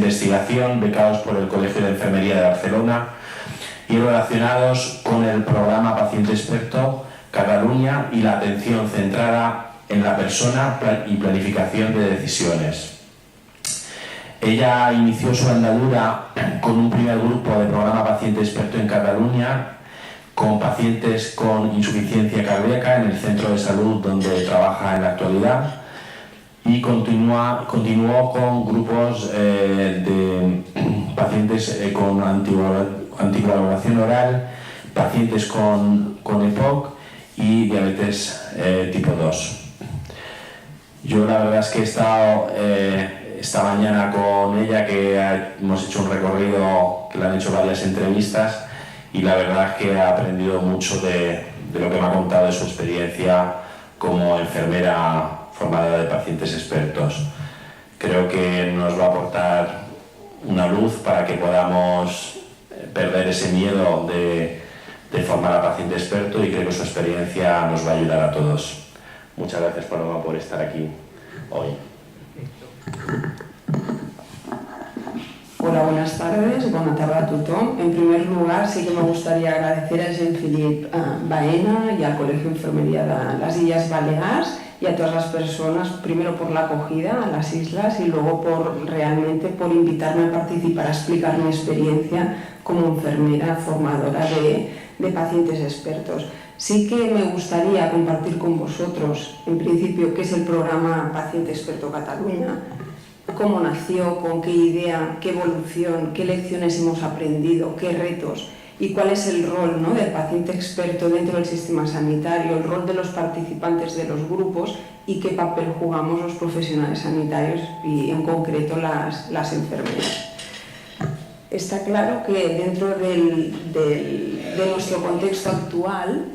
investigación becados por el Colegio de Enfermería de Barcelona y relacionados con el programa Paciente Experto Cataluña y la atención centrada en la persona y planificación de decisiones. Ella inició su andadura con un primer grupo de programa Paciente Experto en Cataluña con pacientes con insuficiencia cardíaca en el centro de salud donde trabaja en la actualidad y continuó con grupos de pacientes con anticoagulación oral, pacientes con EPOC y diabetes tipo 2. Yo la verdad es que he estado esta mañana con ella, que hemos hecho un recorrido, que le han hecho varias entrevistas, y la verdad es que he aprendido mucho de lo que me ha contado de su experiencia como enfermera formada de pacientes expertos. Creo que nos va a aportar una luz para que podamos perder ese miedo de formar a paciente experto, y creo que su experiencia nos va a ayudar a todos. Muchas gracias, Paloma, por estar aquí hoy. Hola, buenas tardes, bona tarda a tothom. En primer lugar, sí que me gustaría agradecer a Jean-Philippe Baena y al Colegio de Enfermería de las Illes Balears y a todas las personas, primero por la acogida a las islas y luego por invitarme a participar, a explicar mi experiencia como enfermera formadora de pacientes expertos. Sí que me gustaría compartir con vosotros, en principio, qué es el programa Paciente Experto Cataluña, cómo nació, con qué idea, qué evolución, qué lecciones hemos aprendido, qué retos y cuál es el rol, ¿no?, del paciente experto dentro del sistema sanitario, el rol de los participantes de los grupos y qué papel jugamos los profesionales sanitarios y en concreto las enfermeras. Está claro que dentro de nuestro contexto actual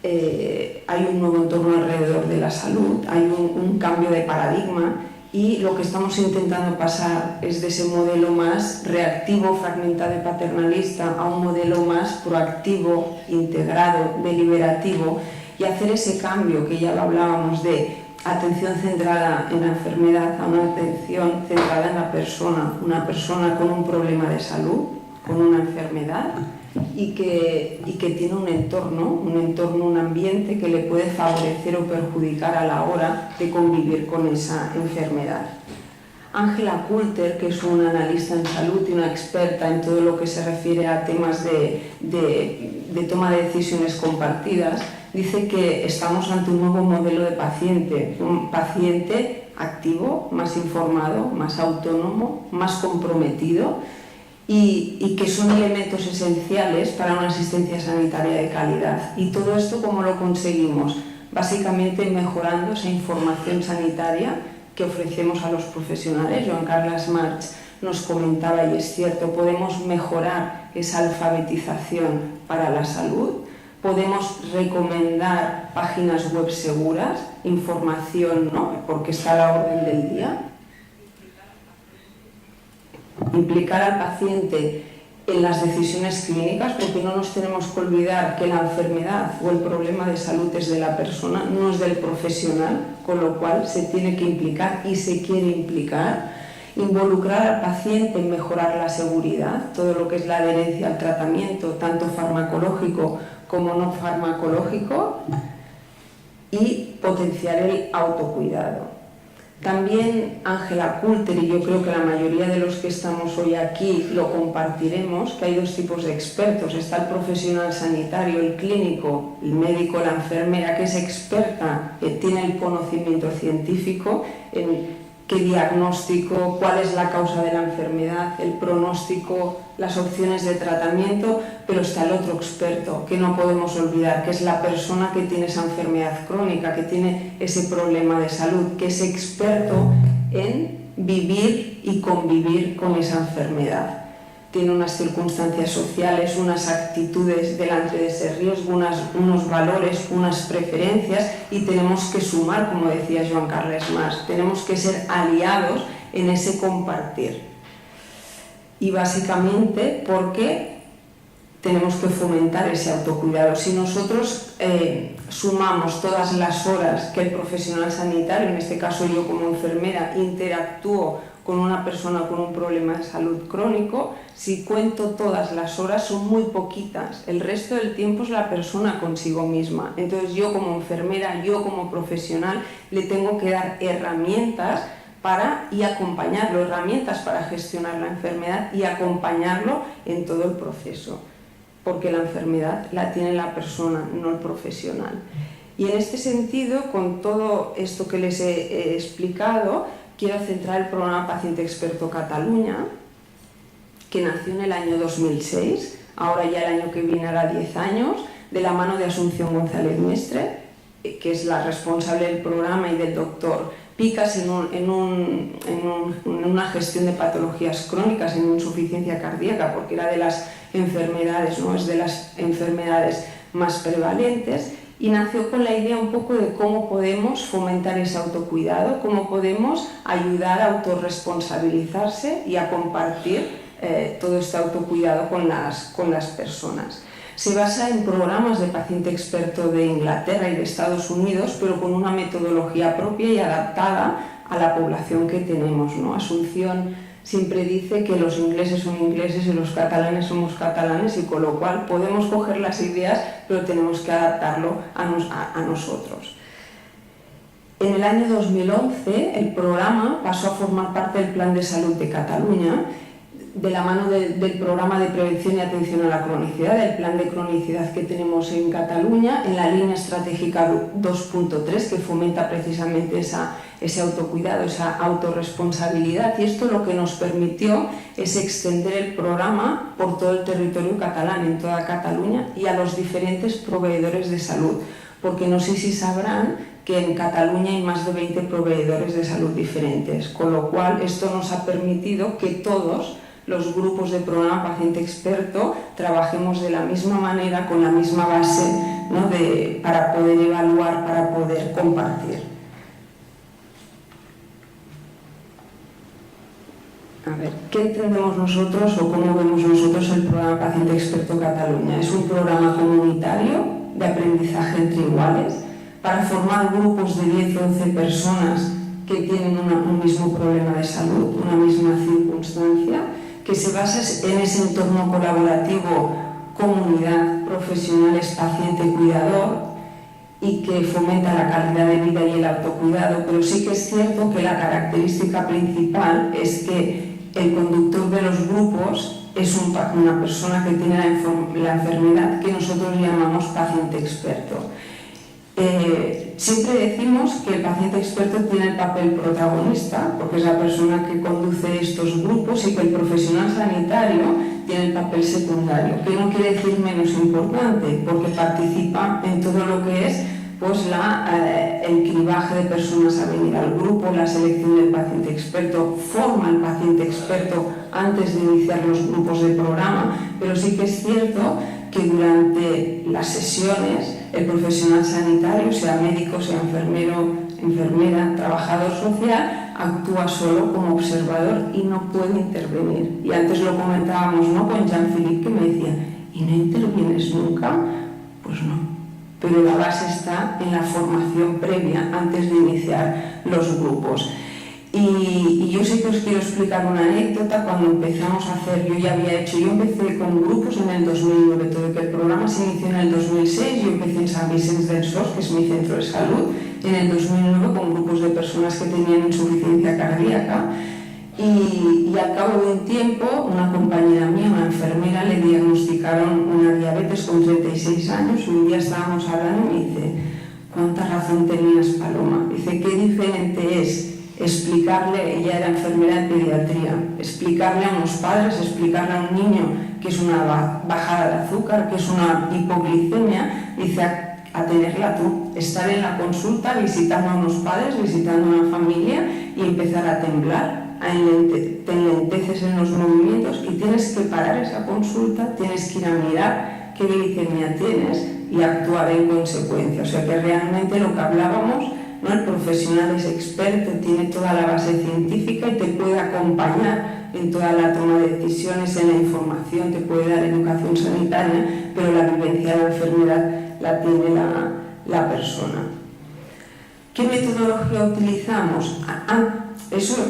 hay un nuevo entorno alrededor de la salud, hay un cambio de paradigma, y lo que estamos intentando pasar es de ese modelo más reactivo, fragmentado y paternalista a un modelo más proactivo, integrado, deliberativo, y hacer ese cambio que ya lo hablábamos de atención centrada en la enfermedad a una atención centrada en la persona, una persona con un problema de salud, con una enfermedad, y que tiene un entorno, un ambiente que le puede favorecer o perjudicar a la hora de convivir con esa enfermedad. Ángela Coulter, que es una analista en salud y una experta en todo lo que se refiere a temas de toma de decisiones compartidas, dice que estamos ante un nuevo modelo de paciente, un paciente activo, más informado, más autónomo, más comprometido, y que son elementos esenciales para una asistencia sanitaria de calidad. Y todo esto, ¿cómo lo conseguimos? Básicamente mejorando esa información sanitaria que ofrecemos a los profesionales. Joan Carles March nos comentaba, y es cierto, podemos mejorar esa alfabetización para la salud, podemos recomendar páginas web seguras, información, ¿no?, porque está a la orden del día. Implicar al paciente en las decisiones clínicas, porque no nos tenemos que olvidar que la enfermedad o el problema de salud es de la persona, no es del profesional, con lo cual se tiene que implicar y se quiere implicar. Involucrar al paciente en mejorar la seguridad, todo lo que es la adherencia al tratamiento, tanto farmacológico como no farmacológico, y potenciar el autocuidado. También Ángela Coulter, y yo creo que la mayoría de los que estamos hoy aquí lo compartiremos, que hay dos tipos de expertos. Está el profesional sanitario, el clínico, el médico, la enfermera, que es experta, que tiene el conocimiento científico en qué diagnóstico, cuál es la causa de la enfermedad, el pronóstico, las opciones de tratamiento, pero está el otro experto, que no podemos olvidar, que es la persona que tiene esa enfermedad crónica, que tiene ese problema de salud, que es experto en vivir y convivir con esa enfermedad. Tiene unas circunstancias sociales, unas actitudes delante de ese riesgo, unos valores, unas preferencias, y tenemos que sumar, como decía Joan Carles March, tenemos que ser aliados en ese compartir. Y básicamente porque tenemos que fomentar ese autocuidado. Si nosotros sumamos todas las horas que el profesional sanitario, en este caso yo como enfermera, interactúo con una persona con un problema de salud crónico, si cuento todas las horas son muy poquitas, el resto del tiempo es la persona consigo misma. Entonces yo como enfermera, yo como profesional, le tengo que dar herramientas y acompañarlo, herramientas para gestionar la enfermedad y acompañarlo en todo el proceso, porque la enfermedad la tiene la persona, no el profesional. Y en este sentido, con todo esto que les he explicado, quiero centrar el programa Paciente Experto Cataluña, que nació en el año 2006, ahora ya el año que viene hará 10 años, de la mano de Asunción González Mestre, que es la responsable del programa, y del doctor Picas en una gestión de patologías crónicas, en insuficiencia cardíaca, porque era de las enfermedades, ¿no? Es de las enfermedades más prevalentes. Y nació con la idea un poco de cómo podemos fomentar ese autocuidado, cómo podemos ayudar a autorresponsabilizarse y a compartir todo este autocuidado con las personas. Se basa en programas de paciente experto de Inglaterra y de Estados Unidos, pero con una metodología propia y adaptada a la población que tenemos, ¿no? Asunción siempre dice que los ingleses son ingleses y los catalanes somos catalanes, y con lo cual podemos coger las ideas, pero tenemos que adaptarlo a nosotros. En el año 2011 el programa pasó a formar parte del Plan de Salud de Cataluña, de la mano del programa de prevención y atención a la cronicidad, del plan de cronicidad que tenemos en Cataluña, en la línea estratégica 2.3, que fomenta precisamente ese autocuidado, esa autorresponsabilidad, y esto lo que nos permitió es extender el programa por todo el territorio catalán, en toda Cataluña, y a los diferentes proveedores de salud, porque no sé si sabrán que en Cataluña hay más de 20 proveedores de salud diferentes, con lo cual esto nos ha permitido que todos los grupos de programa Paciente Experto trabajemos de la misma manera, con la misma base, ¿no? Para poder evaluar, para poder compartir. A ver, ¿qué entendemos nosotros o cómo vemos nosotros el programa Paciente Experto Cataluña? Es un programa comunitario de aprendizaje entre iguales para formar grupos de 10 o 11 personas que tienen un mismo problema de salud, una misma circunstancia, que se basa en ese entorno colaborativo, comunidad, profesionales, paciente, cuidador, y que fomenta la calidad de vida y el autocuidado. Pero sí que es cierto que la característica principal es que el conductor de los grupos es una persona que tiene la enfermedad que nosotros llamamos paciente experto. Siempre decimos que el paciente experto tiene el papel protagonista, porque es la persona que conduce estos grupos, y que el profesional sanitario tiene el papel secundario, que no quiere decir menos importante, porque participa en todo lo que es pues, el cribaje de personas a venir al grupo, la selección del paciente experto, forma al paciente experto antes de iniciar los grupos de programa, pero sí que es cierto que durante las sesiones el profesional sanitario, sea médico, sea enfermero, enfermera, trabajador social, actúa solo como observador y no puede intervenir. Y antes lo comentábamos, ¿no?, con Jean-Philippe, que me decía, ¿y no intervienes nunca? Pues no, pero la base está en la formación previa antes de iniciar los grupos. Y yo sí que os quiero explicar una anécdota. Cuando empezamos a hacer, yo empecé con grupos en el 2009, todo que el programa se inició en el 2006, yo empecé en Sant Vicenç dels Horts, que es mi centro de salud, en el 2009 con grupos de personas que tenían insuficiencia cardíaca, y al cabo de un tiempo una compañera mía, una enfermera, le diagnosticaron una diabetes con 36 años, y un día estábamos hablando y me dice, ¿cuánta razón tenías, Paloma? Dice, qué diferente es explicarle, ella era enfermera de pediatría, explicarle a unos padres, explicarle a un niño que es una bajada de azúcar, que es una hipoglicemia, dice, a tenerla tú, estar en la consulta visitando a unos padres, visitando a una familia y empezar a temblar, te enlenteces en los movimientos y tienes que parar esa consulta, tienes que ir a mirar qué glicemia tienes y actuar en consecuencia. O sea que realmente lo que hablábamos, ¿no?, el profesional es experto, tiene toda la base científica y te puede acompañar en toda la toma de decisiones, en la información, te puede dar educación sanitaria, pero la vivencia de la enfermedad la tiene la persona. ¿Qué metodología utilizamos? Eso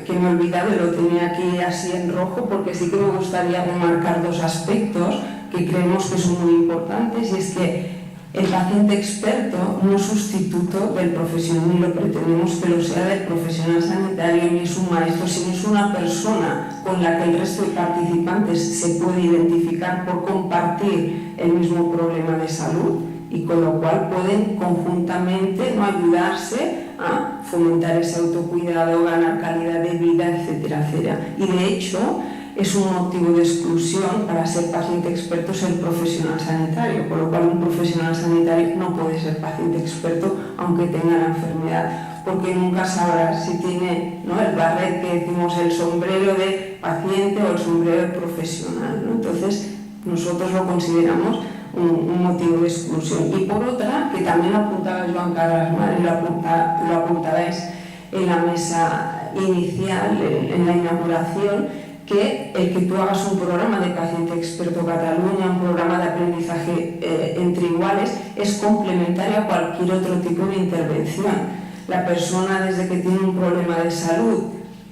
que me he olvidado y lo tenía aquí así en rojo, porque sí que me gustaría remarcar dos aspectos que creemos que son muy importantes, y es que el paciente experto no es sustituto del profesional, ni lo pretendemos que lo sea del profesional sanitario, ni es un maestro, sino es una persona con la que el resto de participantes se puede identificar por compartir el mismo problema de salud, y con lo cual pueden conjuntamente no ayudarse a fomentar ese autocuidado, ganar calidad de vida, etcétera, etcétera. Y de hecho es un motivo de exclusión para ser paciente experto ser profesional sanitario, con lo cual un profesional sanitario no puede ser paciente experto aunque tenga la enfermedad, porque nunca sabrá si tiene, ¿no?, el barret que decimos, el sombrero de paciente o el sombrero de profesional, ¿no? Entonces nosotros lo consideramos un motivo de exclusión. Y por otra, que también apuntaba Joan Carles Mar, y lo apuntabais en la mesa inicial, en la inauguración, que el que tú hagas un programa de paciente experto Cataluña, un programa de aprendizaje entre iguales, es complementario a cualquier otro tipo de intervención. La persona, desde que tiene un problema de salud,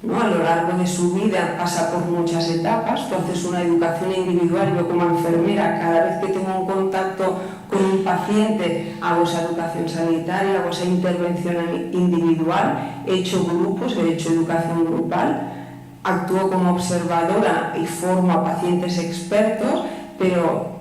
¿no?, a lo largo de su vida pasa por muchas etapas. Tú haces una educación individual. Yo como enfermera, cada vez que tengo un contacto con un paciente, hago esa educación sanitaria, hago esa intervención individual, he hecho grupos, he hecho educación grupal, actúo como observadora y formo a pacientes expertos, pero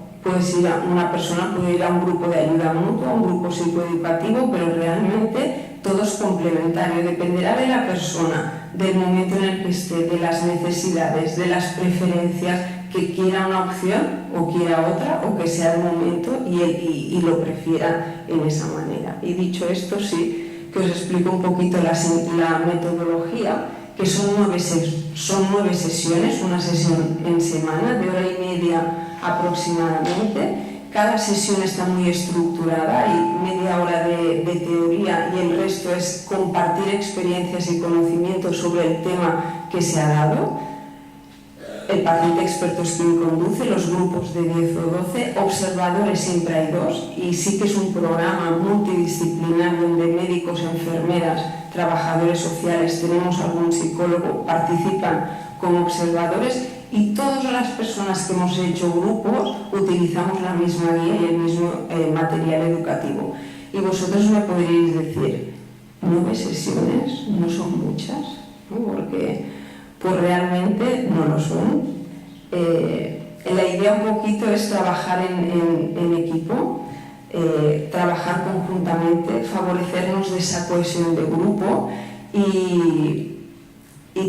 una persona puede ir a un grupo de ayuda mutua, un grupo psicoeducativo, pero realmente todo es complementario. Dependerá de la persona, del momento en el que esté, de las necesidades, de las preferencias, que quiera una opción o quiera otra, o que sea el momento y lo prefiera en esa manera. Y dicho esto, sí que os explico un poquito la metodología, que son 9 sesiones, una sesión en semana de hora y media aproximadamente. Cada sesión está muy estructurada, y media hora de teoría y el resto es compartir experiencias y conocimientos sobre el tema que se ha dado. El paciente experto es quien conduce, los grupos de 10 o 12, observadores siempre hay 2, y sí que es un programa multidisciplinar donde médicos, enfermeras, trabajadores sociales, tenemos algún psicólogo, participan como observadores, y todas las personas que hemos hecho grupos utilizamos la misma guía y el mismo material educativo. Y vosotros me podríais decir, 9 sesiones no son muchas, ¿no? Porque pues realmente no lo son. La idea un poquito es trabajar en equipo, trabajar conjuntamente, favorecernos de esa cohesión de grupo, y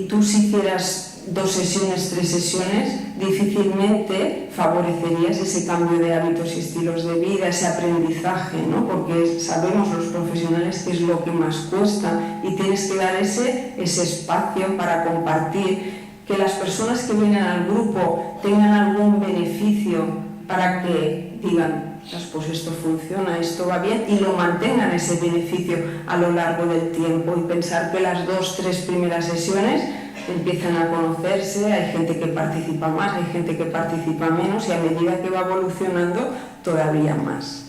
tú, si hicieras 2 sesiones, 3 sesiones, difícilmente favorecerías ese cambio de hábitos y estilos de vida, ese aprendizaje, ¿no? Porque sabemos los profesionales que es lo que más cuesta, y tienes que dar ese espacio para compartir, que las personas que vienen al grupo tengan algún beneficio para que digan, pues esto funciona, esto va bien, y lo mantengan ese beneficio a lo largo del tiempo, y pensar que las 2 o 3 primeras sesiones empiezan a conocerse, hay gente que participa más, hay gente que participa menos, y a medida que va evolucionando todavía más.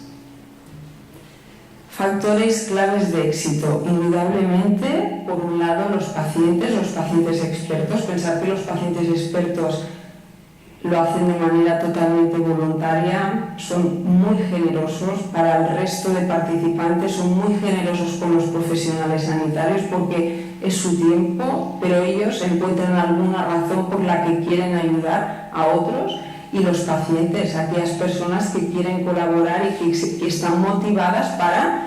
Factores claves de éxito. Indudablemente, por un lado, los pacientes expertos. Pensar que los pacientes expertos lo hacen de manera totalmente voluntaria, son muy generosos para el resto de participantes, son muy generosos con los profesionales sanitarios porque es su tiempo, pero ellos encuentran alguna razón por la que quieren ayudar a otros, y los pacientes, aquellas personas que quieren colaborar y que están motivadas para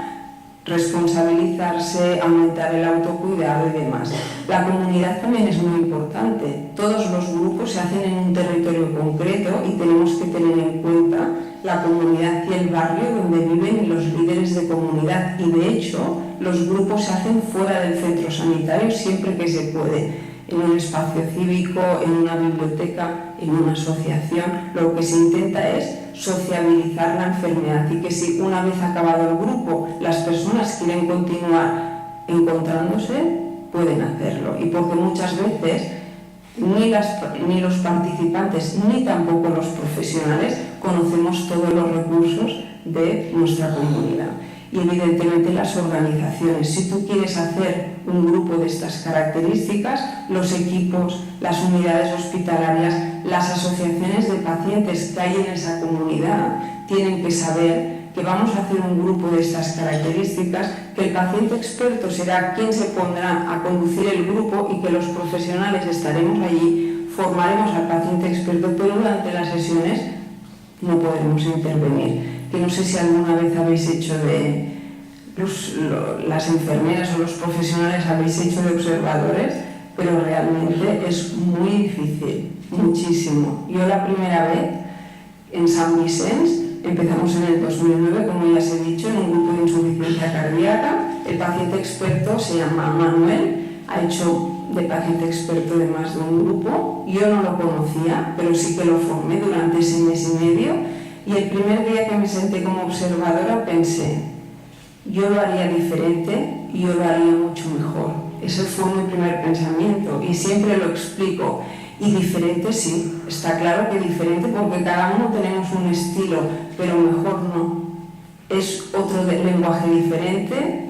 responsabilizarse, aumentar el autocuidado y demás. La comunidad también es muy importante. Todos los grupos se hacen en un territorio concreto, y tenemos que tener en cuenta la comunidad y el barrio donde viven los líderes de comunidad, y de hecho los grupos se hacen fuera del centro sanitario siempre que se puede, en un espacio cívico, en una biblioteca, en una asociación. Lo que se intenta es sociabilizar la enfermedad, y que si una vez acabado el grupo las personas quieren continuar encontrándose, pueden hacerlo. Y porque muchas veces ni los participantes ni tampoco los profesionales conocemos todos los recursos de nuestra comunidad. y evidentemente las organizaciones. Si tú quieres hacer un grupo de estas características, los equipos, las unidades hospitalarias, las asociaciones de pacientes que hay en esa comunidad tienen que saber que vamos a hacer un grupo de estas características, que el paciente experto será quien se pondrá a conducir el grupo y que los profesionales estaremos allí, formaremos al paciente experto, pero durante las sesiones no podremos intervenir. Que no sé si alguna vez habéis hecho las enfermeras o los profesionales habéis hecho de observadores, pero realmente es muy difícil, muchísimo. Yo la primera vez en San Vicente, empezamos en el 2009, como ya os he dicho, en un grupo de insuficiencia cardíaca. El paciente experto se llama Manuel, ha hecho de paciente experto de más de un grupo. Yo no lo conocía, pero sí que lo formé durante ese mes y medio. Y el primer día que me senté como observadora pensé, yo lo haría diferente y yo lo haría mucho mejor. Ese fue mi primer pensamiento y siempre lo explico. Y diferente sí, está claro que diferente porque cada uno tenemos un estilo, pero mejor no. Es otro lenguaje diferente.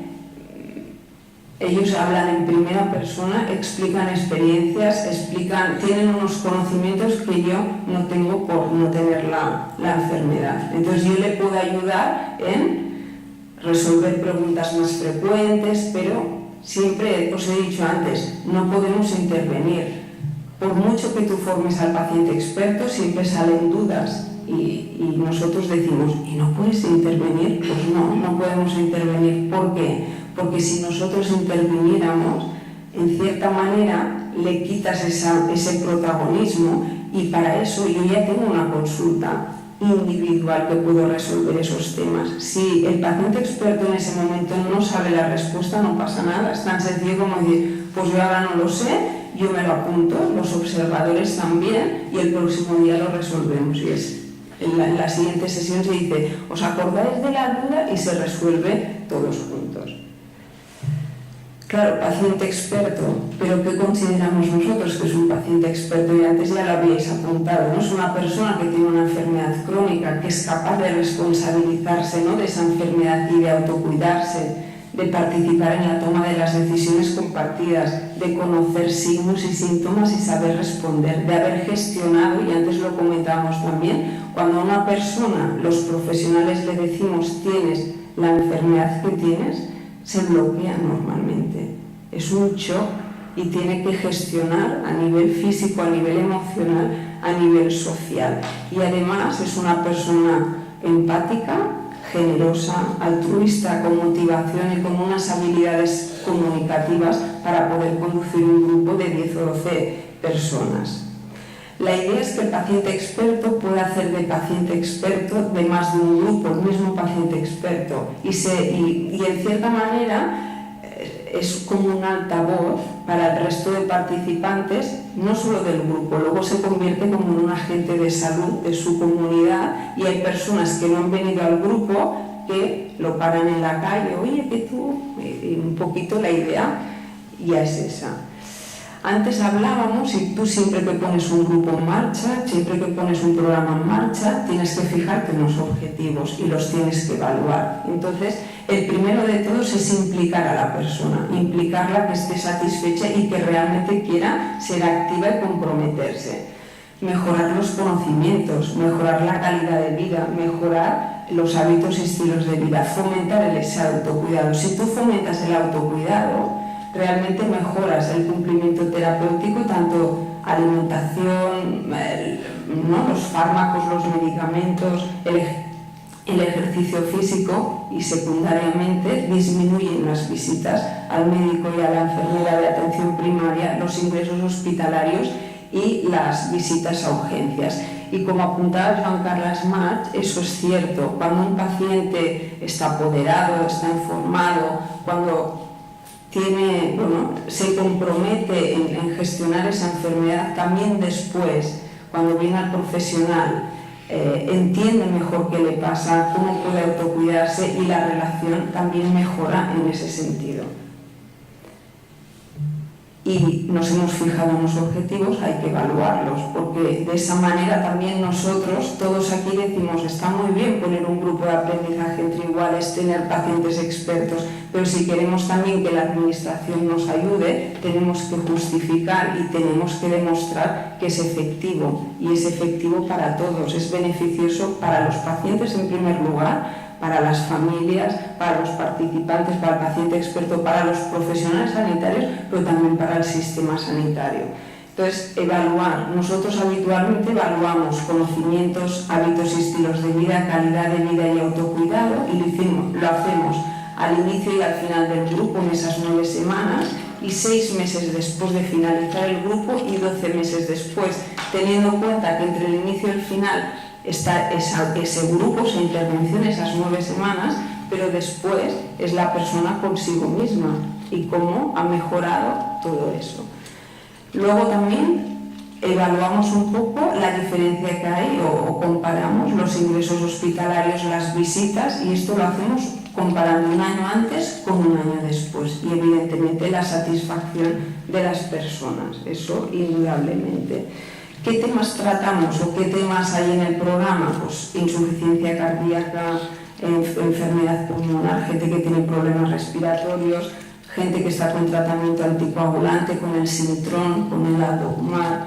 Ellos hablan en primera persona, explican experiencias, tienen unos conocimientos que yo no tengo por no tener la enfermedad. Entonces yo le puedo ayudar en resolver preguntas más frecuentes, pero siempre, os he dicho antes, no podemos intervenir. Por mucho que tú formes al paciente experto, siempre salen dudas y nosotros decimos, ¿y no puedes intervenir? Pues no podemos intervenir. ¿Por qué? Porque si nosotros interviniéramos, en cierta manera le quitas ese protagonismo y para eso yo ya tengo una consulta individual que puedo resolver esos temas. Si el paciente experto en ese momento no sabe la respuesta, no pasa nada. Es tan sencillo como decir, pues yo ahora no lo sé, yo me lo apunto, los observadores también, y el próximo día lo resolvemos. Y en la siguiente sesión se dice, ¿os acordáis de la duda? Y se resuelve todos juntos. Claro, paciente experto, pero ¿qué consideramos nosotros que es un paciente experto? Y antes ya lo habíais apuntado, ¿no? Es una persona que tiene una enfermedad crónica, que es capaz de responsabilizarse, ¿no?, de esa enfermedad y de autocuidarse, de participar en la toma de las decisiones compartidas, de conocer signos y síntomas y saber responder, de haber gestionado, y antes lo comentábamos también, cuando a una persona, los profesionales le decimos tienes la enfermedad que tienes, se bloquea normalmente. Es un shock y tiene que gestionar a nivel físico, a nivel emocional, a nivel social. Y además es una persona empática, generosa, altruista, con motivación y con unas habilidades comunicativas para poder conducir un grupo de 10 o 12 personas. La idea es que el paciente experto pueda hacer de paciente experto de más de un grupo, el mismo paciente experto, y en cierta manera es como un altavoz para el resto de participantes, no solo del grupo, luego se convierte como en un agente de salud de su comunidad y hay personas que no han venido al grupo que lo paran en la calle, oye, que tú, y un poquito la idea ya es esa. Antes hablábamos, y tú siempre que pones un grupo en marcha, siempre que pones un programa en marcha, tienes que fijarte en los objetivos y los tienes que evaluar. Entonces, el primero de todos es implicar a la persona, implicarla que esté satisfecha y que realmente quiera ser activa y comprometerse. Mejorar los conocimientos, mejorar la calidad de vida, mejorar los hábitos y estilos de vida, fomentar ese autocuidado. Si tú fomentas el autocuidado, realmente mejoras el cumplimiento terapéutico, tanto alimentación, los fármacos, los medicamentos, el ejercicio físico y secundariamente disminuyen las visitas al médico y a la enfermera de atención primaria, los ingresos hospitalarios y las visitas a urgencias. Y como apuntaba Joan Carles March, eso es cierto, cuando un paciente está apoderado, está informado, cuando se compromete en gestionar esa enfermedad, también después, cuando viene al profesional, entiende mejor qué le pasa, cómo puede autocuidarse y la relación también mejora en ese sentido. y nos hemos fijado unos objetivos, hay que evaluarlos, porque de esa manera también nosotros, todos aquí decimos, está muy bien poner un grupo de aprendizaje entre iguales, tener pacientes expertos, pero si queremos también que la administración nos ayude, tenemos que justificar y tenemos que demostrar que es efectivo, y es efectivo para todos, es beneficioso para los pacientes en primer lugar, para las familias, para los participantes, para el paciente experto, para los profesionales sanitarios, pero también para el sistema sanitario. Entonces, evaluar. Nosotros habitualmente evaluamos conocimientos, hábitos y estilos de vida, calidad de vida y autocuidado, y lo hacemos al inicio y al final del grupo en esas 9 semanas, y 6 meses después de finalizar el grupo y 12 meses después, teniendo en cuenta que entre el inicio y el final está ese grupo, esa intervención, esas 9 semanas, pero después es la persona consigo misma y cómo ha mejorado todo eso. Luego también evaluamos un poco la diferencia que hay o comparamos los ingresos hospitalarios, las visitas, y esto lo hacemos comparando un año antes con un año después, y evidentemente la satisfacción de las personas, eso indudablemente. ¿Qué temas tratamos o qué temas hay en el programa? Pues insuficiencia cardíaca, enfermedad pulmonar, gente que tiene problemas respiratorios, gente que está con tratamiento anticoagulante, con el Sintrón, con el Adocmar,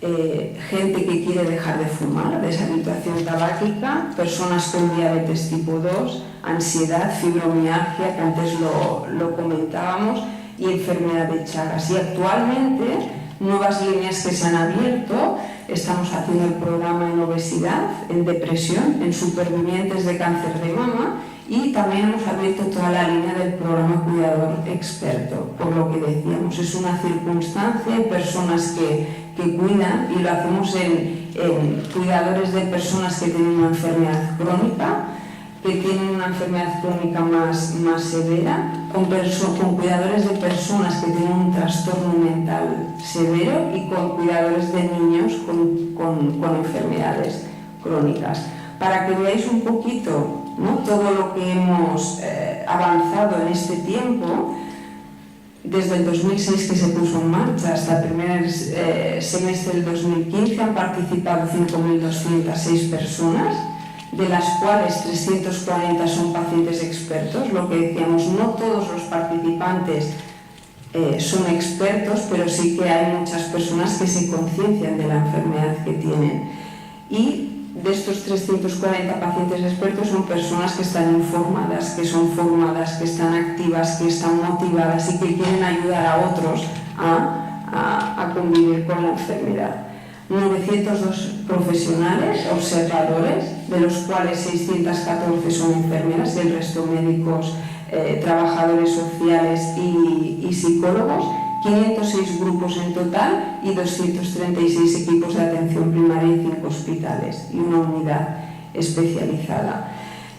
gente que quiere dejar de fumar, deshabituación tabáquica, personas con diabetes tipo 2, ansiedad, fibromialgia, que antes lo comentábamos, y enfermedad de Chagas. Y actualmente, nuevas líneas que se han abierto, estamos haciendo el programa en obesidad, en depresión, en supervivientes de cáncer de mama, y también hemos abierto toda la línea del programa Cuidador Experto, por lo que decíamos, es una circunstancia, hay personas que cuidan, y lo hacemos en cuidadores de personas que tienen una enfermedad crónica, que tienen una enfermedad crónica más severa, con cuidadores de personas que tienen un trastorno mental severo y con cuidadores de niños con enfermedades crónicas. Para que veáis un poquito, ¿no?, todo lo que hemos avanzado en este tiempo, desde el 2006 que se puso en marcha hasta el primer semestre del 2015 han participado 5.206 personas, de las cuales 340 son pacientes expertos. Lo que decíamos, no todos los participantes son expertos, pero sí que hay muchas personas que se conciencian de la enfermedad que tienen. Y de estos 340 pacientes expertos son personas que están informadas, que son formadas, que están activas, que están motivadas y que quieren ayudar a otros a convivir con la enfermedad. 902 profesionales, observadores, de los cuales 614 son enfermeras y el resto médicos, trabajadores sociales y psicólogos, 506 grupos en total y 236 equipos de atención primaria y 5 hospitales y una unidad especializada.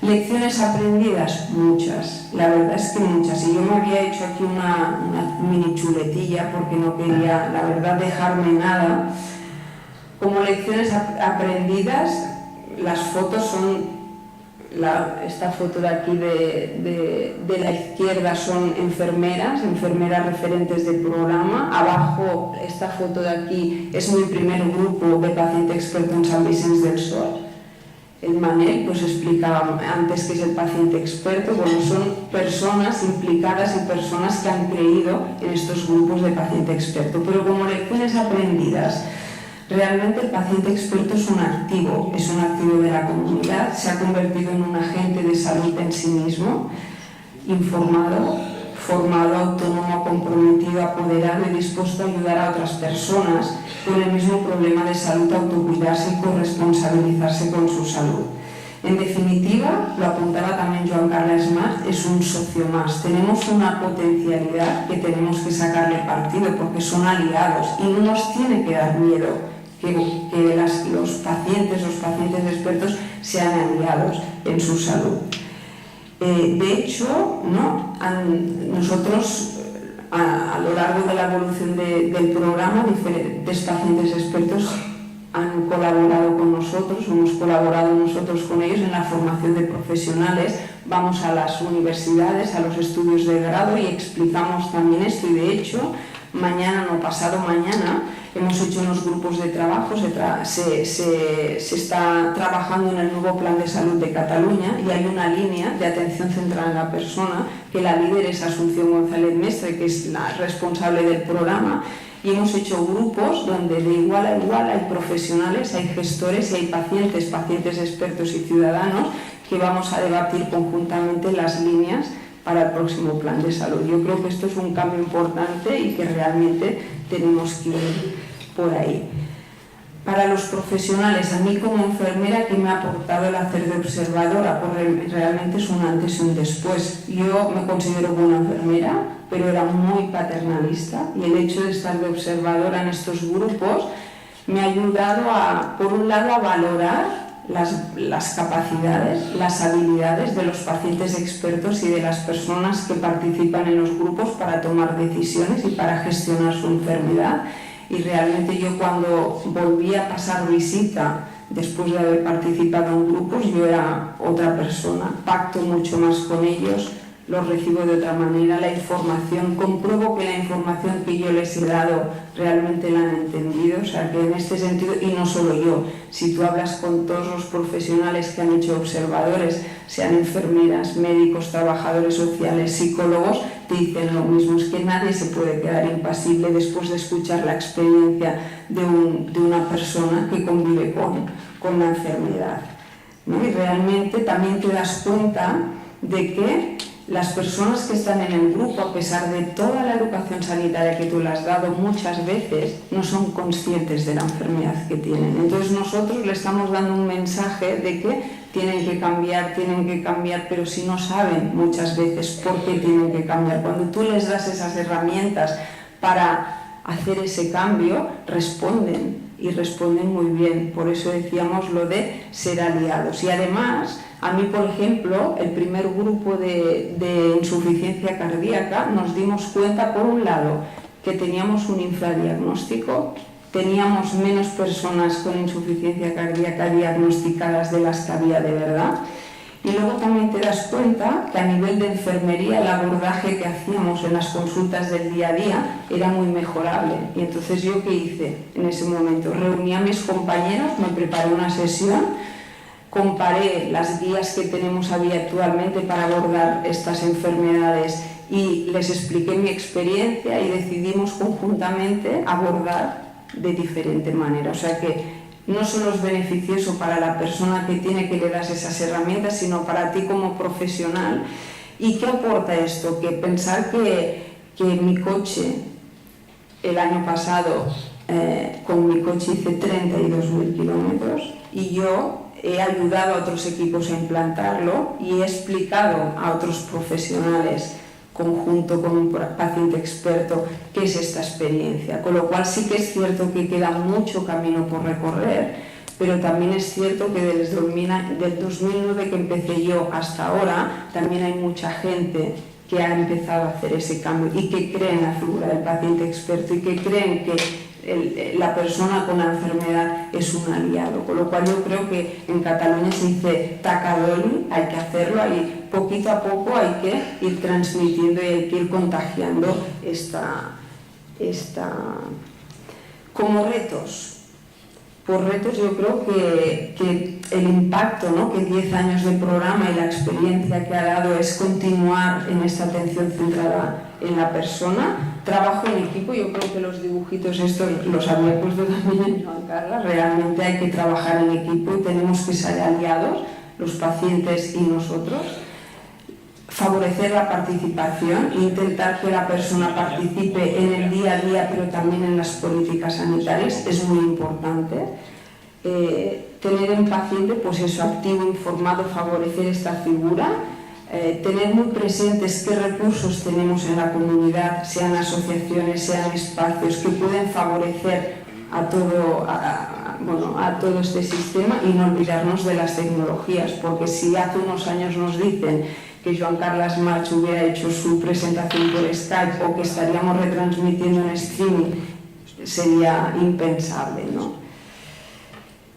Lecciones aprendidas, muchas, la verdad es que muchas, y yo me había hecho aquí una mini chuletilla porque no quería, la verdad, dejarme nada. Como lecciones aprendidas, las fotos son, esta foto de aquí de la izquierda son enfermeras referentes del programa. Abajo, esta foto de aquí es mi primer grupo de paciente experto en Sant Vicenç dels Horts. El Manel pues explicaba antes que es el paciente experto. Bueno, son personas implicadas y personas que han creído en estos grupos de paciente experto. Pero como lecciones aprendidas, realmente el paciente experto es un activo de la comunidad, se ha convertido en un agente de salud en sí mismo, informado, formado, autónomo, comprometido, apoderado y dispuesto a ayudar a otras personas con el mismo problema de salud, autocuidarse y corresponsabilizarse con su salud. En definitiva, lo apuntaba también Joan Carles Mas, es un socio más. Tenemos una potencialidad que tenemos que sacarle partido porque son aliados y no nos tiene que dar miedo que los pacientes expertos sean aliados en su salud. De hecho, ¿no?, nosotros a lo largo de la evolución del programa, diferentes pacientes expertos han colaborado con nosotros, hemos colaborado nosotros con ellos en la formación de profesionales. Vamos a las universidades, a los estudios de grado y explicamos también esto, y de hecho mañana, no pasado mañana, hemos hecho unos grupos de trabajo, se está trabajando en el nuevo Plan de Salud de Cataluña y hay una línea de atención centrada en la persona que la líder es Asunción González Mestre, que es la responsable del programa, y hemos hecho grupos donde de igual a igual hay profesionales, hay gestores y hay pacientes expertos y ciudadanos que vamos a debatir conjuntamente las líneas para el próximo plan de salud. Yo creo que esto es un cambio importante y que realmente tenemos que ir por ahí. Para los profesionales, a mí como enfermera, ¿qué me ha aportado el hacer de observadora? Pues realmente es un antes y un después. Yo me considero buena enfermera, pero era muy paternalista, y el hecho de estar de observadora en estos grupos me ha ayudado por un lado, a valorar las capacidades, las habilidades de los pacientes expertos y de las personas que participan en los grupos para tomar decisiones y para gestionar su enfermedad. Y realmente yo, cuando volví a pasar visita después de haber participado en grupos, yo era otra persona, pacto mucho más con ellos, los recibo de otra manera, la información, compruebo que la información que yo les he dado realmente la han entendido, o sea que en este sentido, y no solo yo, si tú hablas con todos los profesionales que han hecho observadores, sean enfermeras, médicos, trabajadores sociales, psicólogos, te dicen lo mismo, es que nadie se puede quedar impasible después de escuchar la experiencia de una persona que convive con la enfermedad, ¿no? Y realmente también te das cuenta de que las personas que están en el grupo, a pesar de toda la educación sanitaria que tú les has dado, muchas veces no son conscientes de la enfermedad que tienen. Entonces nosotros le estamos dando un mensaje de que tienen que cambiar, pero si no saben muchas veces por qué tienen que cambiar, cuando tú les das esas herramientas para hacer ese cambio, responden muy bien. Por eso decíamos lo de ser aliados. Y además, a mí, por ejemplo, el primer grupo de insuficiencia cardíaca, nos dimos cuenta, por un lado, que teníamos un infradiagnóstico, teníamos menos personas con insuficiencia cardíaca diagnosticadas de las que había de verdad. Y luego también te das cuenta que a nivel de enfermería el abordaje que hacíamos en las consultas del día a día era muy mejorable. Y entonces, ¿yo qué hice en ese momento? Reuní a mis compañeros, me preparé una sesión, comparé las guías que tenemos habitualmente para abordar estas enfermedades y les expliqué mi experiencia y decidimos conjuntamente abordar de diferente manera. O sea que no solo es beneficioso para la persona que tiene, que le das esas herramientas, sino para ti como profesional. ¿Y qué aporta esto? Que pensar que mi coche, el año pasado, con mi coche hice 32.000 kilómetros y yo he ayudado a otros equipos a implantarlo y he explicado a otros profesionales, conjunto con un paciente experto, qué es esta experiencia. Con lo cual sí que es cierto que queda mucho camino por recorrer, pero también es cierto que desde del 2009 que empecé yo hasta ahora, también hay mucha gente que ha empezado a hacer ese cambio y que cree en la figura del paciente experto y que creen que la persona con la enfermedad es un aliado, con lo cual yo creo que en Cataluña se dice tacadoli, hay que hacerlo, y poquito a poco hay que ir transmitiendo y hay que ir contagiando como retos. Por retos yo creo que el impacto, ¿no?, que 10 años de programa y la experiencia que ha dado es continuar en esta atención centrada en la persona. Trabajo en equipo, yo creo que los dibujitos estos los había puesto también en Joan Carles. Realmente hay que trabajar en equipo y tenemos que ser aliados, los pacientes y nosotros. Favorecer la participación, intentar que la persona participe en el día a día, pero también en las políticas sanitarias, es muy importante. Tener en paciente, pues eso, activo, informado, favorecer esta figura. Tener muy presentes qué recursos tenemos en la comunidad, sean asociaciones, sean espacios que pueden favorecer a todo este sistema, y no olvidarnos de las tecnologías, porque si hace unos años nos dicen que Joan Carles March hubiera hecho su presentación por Skype o que estaríamos retransmitiendo en streaming, sería impensable, ¿no?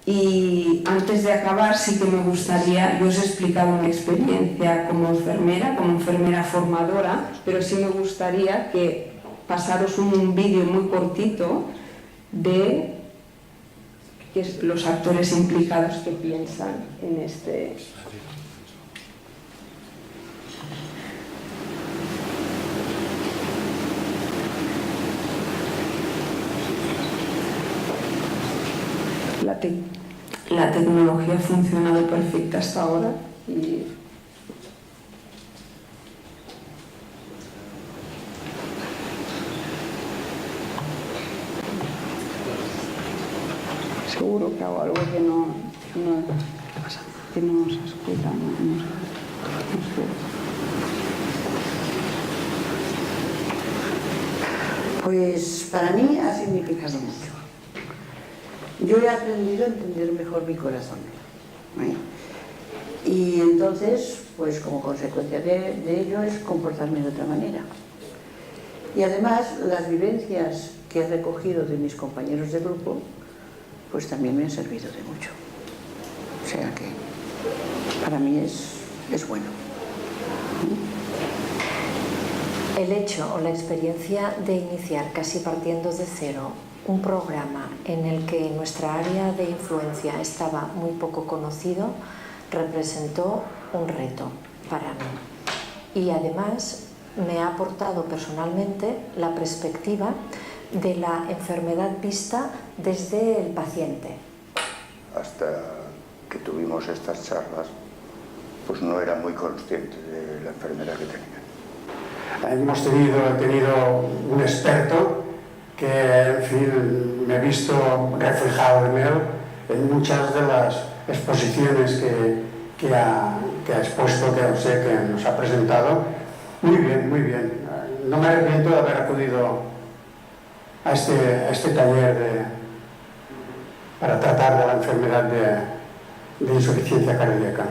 Y antes de acabar, sí que me gustaría, yo os he explicado mi experiencia como enfermera formadora, pero sí me gustaría que pasaros un vídeo muy cortito de los actores implicados que piensan en este. La tecnología ha funcionado perfecta hasta ahora y seguro que hago algo que no se escucha, no sé. Pues para mí ha significado mucho. Yo he aprendido a entender mejor mi corazón, ¿eh? Y entonces, pues como consecuencia de ello es comportarme de otra manera. Y además las vivencias que he recogido de mis compañeros de grupo, pues también me han servido de mucho. O sea que para mí es bueno. El hecho o la experiencia de iniciar casi partiendo de cero un programa en el que nuestra área de influencia estaba muy poco conocido representó un reto para mí y además me ha aportado personalmente la perspectiva de la enfermedad vista desde el paciente. Hasta que tuvimos estas charlas, pues no era muy consciente de la enfermedad que tenía. He tenido un experto que, en fin, me he visto reflejado en él en muchas de las exposiciones que ha expuesto, que nos ha presentado. Muy bien, muy bien. No me arrepiento de haber acudido a este taller para tratar de la enfermedad de insuficiencia cardíaca.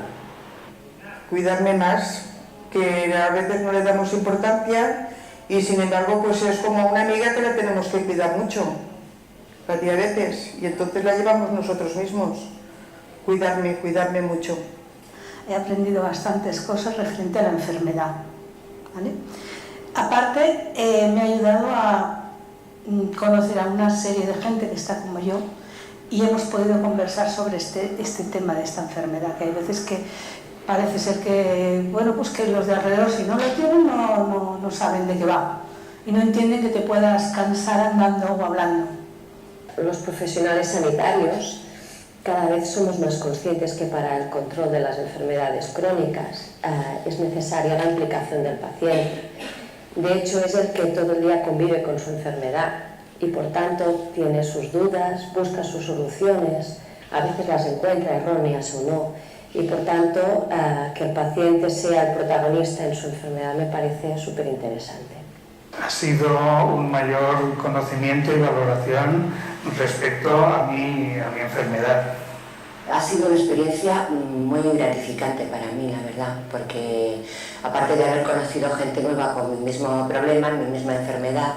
Cuidarme más, que a veces no le damos importancia y sin embargo pues es como una amiga que la tenemos que cuidar mucho, la diabetes, y entonces la llevamos nosotros mismos. Cuidarme mucho. He aprendido bastantes cosas referente a la enfermedad, ¿vale? Aparte, me ha ayudado a conocer a una serie de gente que está como yo y hemos podido conversar sobre este tema de esta enfermedad, que hay veces que parece ser que, bueno, pues que los de alrededor, si no lo tienen, no saben de qué va y no entienden que te puedas cansar andando o hablando. Los profesionales sanitarios cada vez somos más conscientes que para el control de las enfermedades crónicas es necesaria la implicación del paciente. De hecho, es el que todo el día convive con su enfermedad y por tanto tiene sus dudas, busca sus soluciones, a veces las encuentra erróneas o no, y por tanto que el paciente sea el protagonista en su enfermedad me parece súper interesante. Ha sido un mayor conocimiento y valoración respecto a mi enfermedad. Ha sido una experiencia muy gratificante para mí, la verdad, porque aparte de haber conocido gente nueva con mi mismo problema, mi misma enfermedad,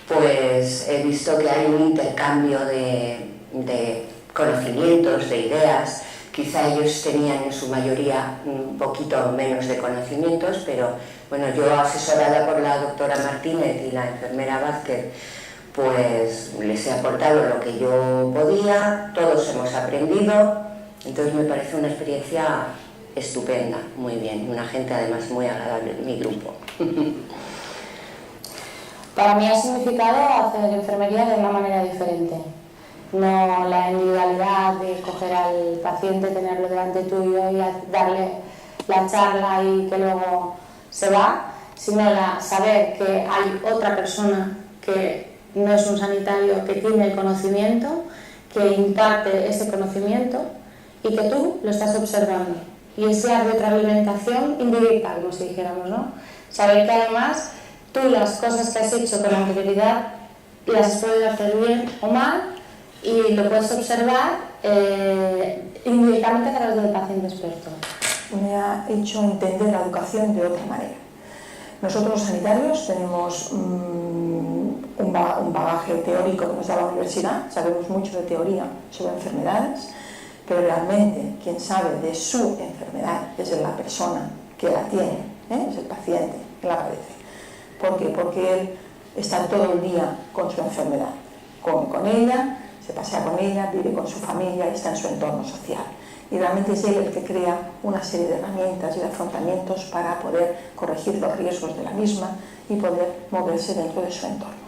pues he visto que hay un intercambio de conocimientos, de ideas. Quizá ellos tenían en su mayoría un poquito menos de conocimientos, pero bueno, yo asesorada por la doctora Martínez y la enfermera Vázquez, pues les he aportado lo que yo podía, todos hemos aprendido, entonces me parece una experiencia estupenda, muy bien, una gente además muy agradable en mi grupo. Para mí ha significado hacer enfermería de una manera diferente. No la individualidad de coger al paciente, tenerlo delante tuyo y darle la charla y que luego se va, sino saber que hay otra persona que no es un sanitario, que tiene el conocimiento, que imparte ese conocimiento y que tú lo estás observando. Y esa retroalimentación indirecta, como si dijéramos, ¿no? Saber que además tú las cosas que has hecho con anterioridad las puedes hacer bien o mal y lo puedes observar indirectamente a través del paciente experto. Me ha hecho entender la educación de otra manera. Nosotros los sanitarios tenemos un bagaje teórico que nos da la universidad, sabemos mucho de teoría sobre enfermedades, pero realmente quien sabe de su enfermedad es la persona que la tiene, es el paciente que la padece. ¿Por qué? Porque él estar todo el día con su enfermedad. Come con ella, se pasea con ella, vive con su familia y está en su entorno social. Y realmente es él el que crea una serie de herramientas y de afrontamientos para poder corregir los riesgos de la misma y poder moverse dentro de su entorno.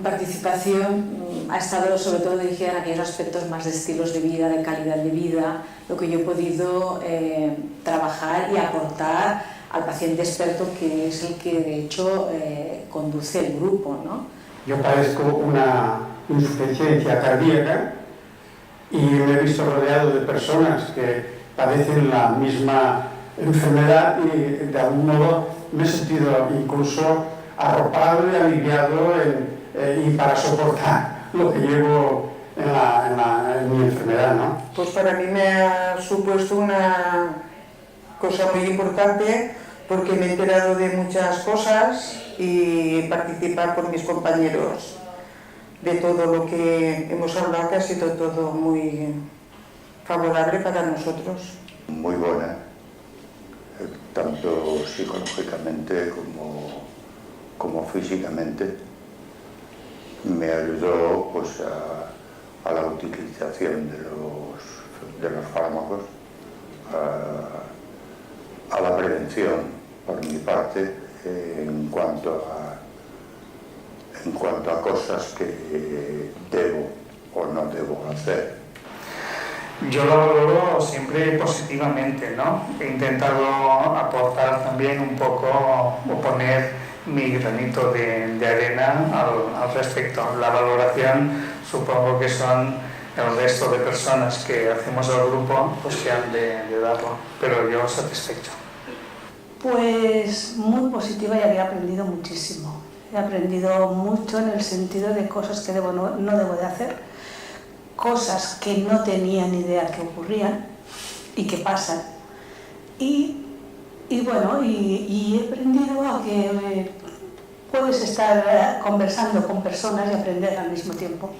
Participación ha estado sobre todo dirigida en aquellos aspectos más de estilos de vida, de calidad de vida, lo que yo he podido trabajar y aportar al paciente experto, que es el que de hecho conduce el grupo, ¿no? Yo padezco una insuficiencia cardíaca y me he visto rodeado de personas que padecen la misma enfermedad y de algún modo me he sentido incluso arropado y aliviado y para soportar lo que llevo en mi enfermedad, ¿no? Pues para mí me ha supuesto una cosa muy importante, porque me he enterado de muchas cosas y participar con mis compañeros de todo lo que hemos hablado, que ha sido todo muy favorable para nosotros. Muy buena, tanto psicológicamente como físicamente. Me ayudó pues, a la utilización de los fármacos, a la prevención por mi parte, en cuanto a cosas que debo o no debo hacer. Yo lo valoro siempre positivamente, ¿no? He intentado aportar también un poco o poner mi granito de arena al respecto. La valoración supongo que son el resto de personas que hacemos el grupo, pues que han de darlo, pero yo satisfecho. Pues muy positiva y había aprendido muchísimo. He aprendido mucho en el sentido de cosas que no debo de hacer, cosas que no tenía ni idea que ocurrían y que pasan. Y bueno, y he aprendido a que puedes estar conversando con personas y aprender al mismo tiempo.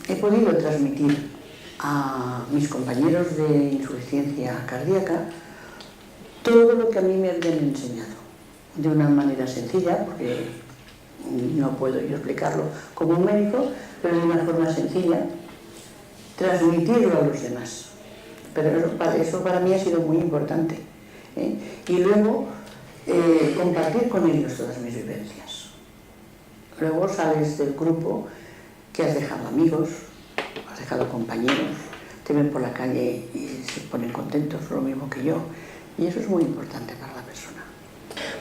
He podido transmitir a mis compañeros de insuficiencia cardíaca todo lo que a mí me habían enseñado, de una manera sencilla, porque no puedo yo explicarlo como un médico, pero de una forma sencilla, transmitirlo a los demás. Pero eso para mí ha sido muy importante, ¿eh? Y luego compartir con ellos todas mis vivencias. Luego sales del grupo que has dejado amigos, has dejado compañeros, te ven por la calle y se ponen contentos, lo mismo que yo, y eso es muy importante para la persona.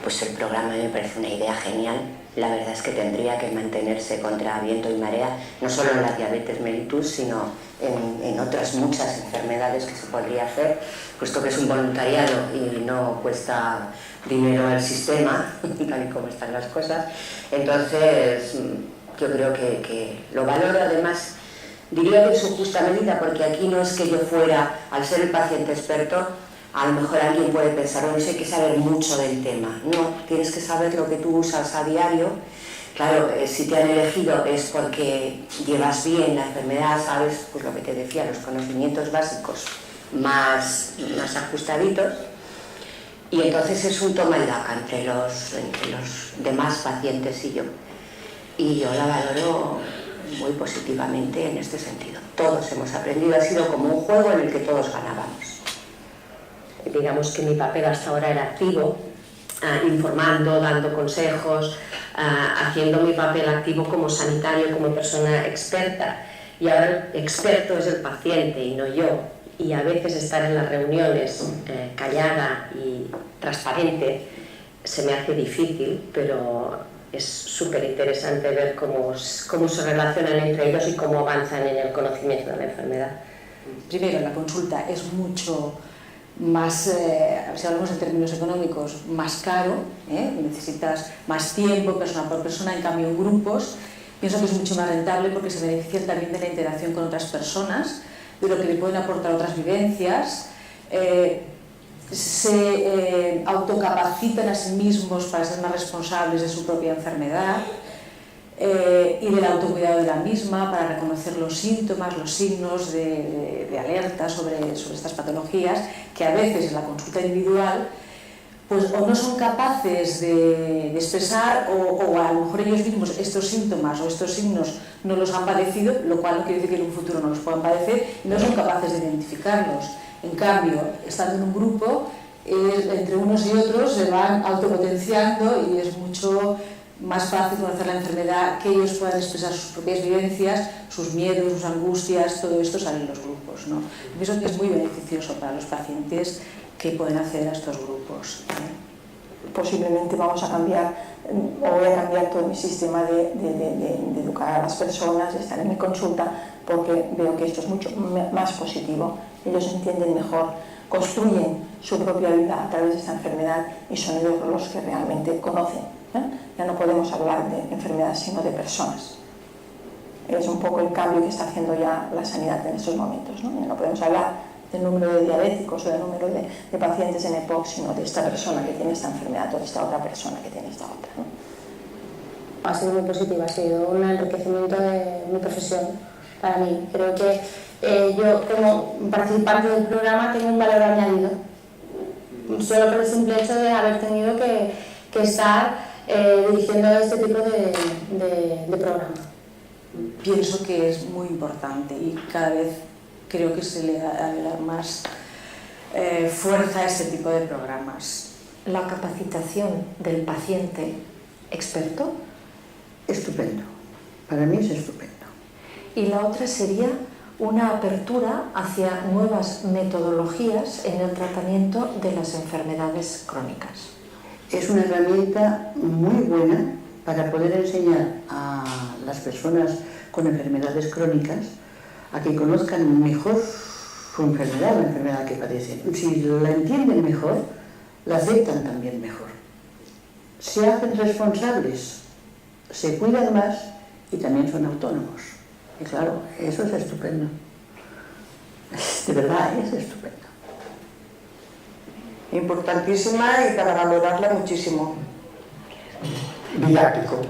Pues el programa me parece una idea genial. La verdad es que tendría que mantenerse contra viento y marea, no solo en la diabetes mellitus, sino en otras muchas enfermedades que se podría hacer, puesto que es un voluntariado y no cuesta dinero al sistema, tal y como están las cosas. Entonces, yo creo que lo valoro. Además, diría que en su justa medida, porque aquí no es que yo fuera, al ser el paciente experto, a lo mejor alguien puede pensar, bueno, eso hay que saber mucho del tema. No, tienes que saber lo que tú usas a diario. Claro, si te han elegido es porque llevas bien la enfermedad, sabes, pues lo que te decía, los conocimientos básicos más ajustaditos. Y entonces es un toma y daca entre los demás pacientes y yo. Y yo la valoro muy positivamente en este sentido. Todos hemos aprendido, ha sido como un juego en el que todos ganábamos. Digamos que mi papel hasta ahora era activo, informando, dando consejos, haciendo mi papel activo como sanitario, como persona experta. Y ahora el experto es el paciente y no yo. Y a veces estar en las reuniones callada y transparente se me hace difícil, pero es súper interesante ver cómo se relacionan entre ellos y cómo avanzan en el conocimiento de la enfermedad. Primero, la consulta es mucho más, si hablamos en términos económicos, más caro, necesitas más tiempo persona por persona. En cambio en grupos pienso que es mucho más rentable porque se benefician también de la interacción con otras personas, de lo que le pueden aportar otras vivencias, se autocapacitan a sí mismos para ser más responsables de su propia enfermedad y del autocuidado de la misma, para reconocer los síntomas, los signos de alerta sobre estas patologías, que a veces en la consulta individual pues o no son capaces de expresar o a lo mejor ellos mismos estos síntomas o estos signos no los han padecido, lo cual no quiere decir que en un futuro no los puedan padecer y no son capaces de identificarlos. En cambio, estando en un grupo, entre unos y otros se van autopotenciando y es mucho más fácil conocer la enfermedad, que ellos puedan expresar sus propias vivencias, sus miedos, sus angustias, todo esto sale en los grupos, ¿no? Pienso que es muy beneficioso para los pacientes que pueden acceder a estos grupos. Posiblemente vamos a cambiar, o voy a cambiar todo mi sistema de educar a las personas, de estar en mi consulta, porque veo que esto es mucho más positivo. Ellos entienden mejor, construyen su propia vida a través de esta enfermedad y son ellos los que realmente conocen. Ya no podemos hablar de enfermedades sino de personas. Es un poco el cambio que está haciendo ya la sanidad en estos momentos, ¿no? Ya no podemos hablar del número de diabéticos o del número de pacientes en EPOC, sino de esta persona que tiene esta enfermedad o de esta otra persona que tiene esta otra, ¿no? Ha sido muy positiva, ha sido un enriquecimiento de mi profesión para mí. Creo que yo como participante del programa tengo un valor añadido, solo por el simple hecho de haber tenido que estar dirigiendo este tipo de programa. Pienso que es muy importante y cada vez creo que se le da más fuerza a este tipo de programas. La capacitación del paciente experto. Estupendo, para mí es estupendo. Y la otra sería una apertura hacia nuevas metodologías en el tratamiento de las enfermedades crónicas. Es una herramienta muy buena para poder enseñar a las personas con enfermedades crónicas a que conozcan mejor su enfermedad, la enfermedad que padecen. Si la entienden mejor, la aceptan también mejor. Se hacen responsables, se cuidan más y también son autónomos. Y claro, eso es estupendo. De verdad, es estupendo. Importantísima y para valorarla muchísimo. Didáctico.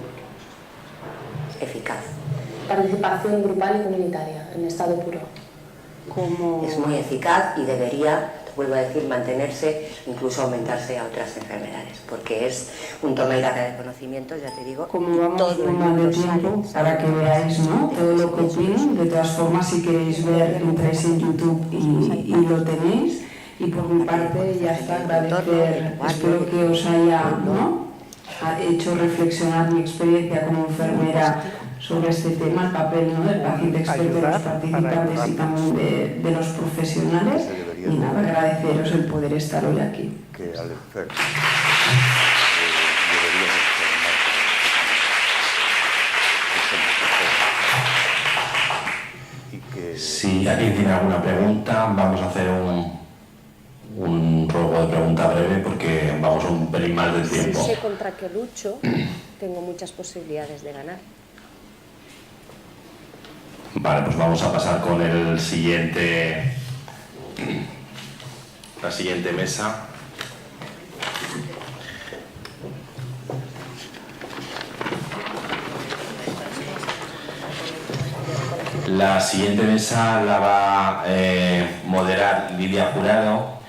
Eficaz. Participación grupal y comunitaria en estado puro. Es muy eficaz y debería, vuelvo a decir, mantenerse, incluso aumentarse a otras enfermedades, porque es un toma y daca de conocimientos, ya te digo. Como vamos más de tiempo, para que veáis, ¿no?, todo lo que opino. De todas formas, si queréis ver, entráis en YouTube y lo tenéis. Y por mi parte ya está, agradecer, espero que os haya, ¿no?, hecho reflexionar mi experiencia como enfermera sobre este tema, el papel, ¿no?, del paciente experto, de los participantes y también de los profesionales. Y nada, agradeceros el poder estar hoy aquí. Que al enfermo Si alguien tiene alguna pregunta, vamos a hacer un juego de pregunta breve porque vamos un pelín más del tiempo. Si sé contra qué lucho, tengo muchas posibilidades de ganar. Vale, pues vamos a pasar con la siguiente mesa. La siguiente mesa la va a moderar Lidia Jurado,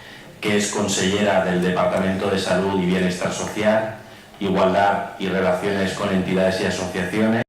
que es consellera del Departamento de Salud y Bienestar Social, Igualdad y Relaciones con Entidades y Asociaciones.